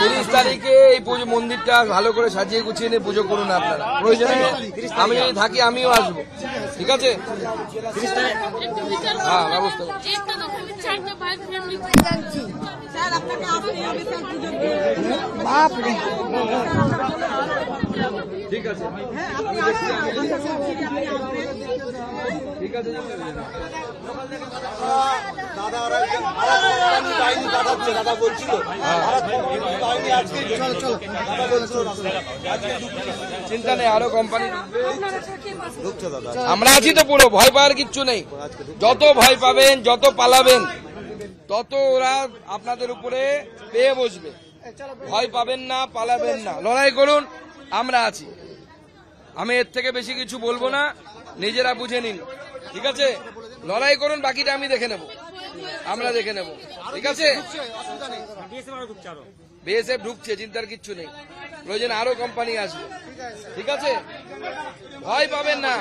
30 তারিখে এই পুজো মন্দিরটা ভালো করে সাজিয়ে গুছিয়ে নিয়ে পুজো করুন আপনারা। প্রয়োজনে আমি যদি থাকি আমিও আসবো, ঠিক আছে? হ্যাঁ, ব্যবস্থা ঠিক আছে, ঠিক আছে। দাদা বলছিল চিন্তা নেই, আরো কোম্পানি আমরা আছি তো, পুরো ভয় পাওয়ার কিচ্ছু নেই। যত ভয় পাবেন, যত পালাবেন, তত ওরা আপনাদের উপরে পেয়ে বসবে। ভয় পাবেন না, পালাবেন না, লড়াই করুন, আমরা আছি। আমি এর থেকে বেশি কিছু বলবো না, নিজেরা বুঝে নিন, ঠিক আছে? লড়াই করুন, বাকিটা আমি দেখে নেব, আমরা দেখে নেব, ঠিক আছে? বিএসএফ ঢুকছে, চিন্তার কিচ্ছু নেই। প্রয়োজনে আরো কোম্পানি আসবে, ঠিক আছে? ভয় পাবেন না।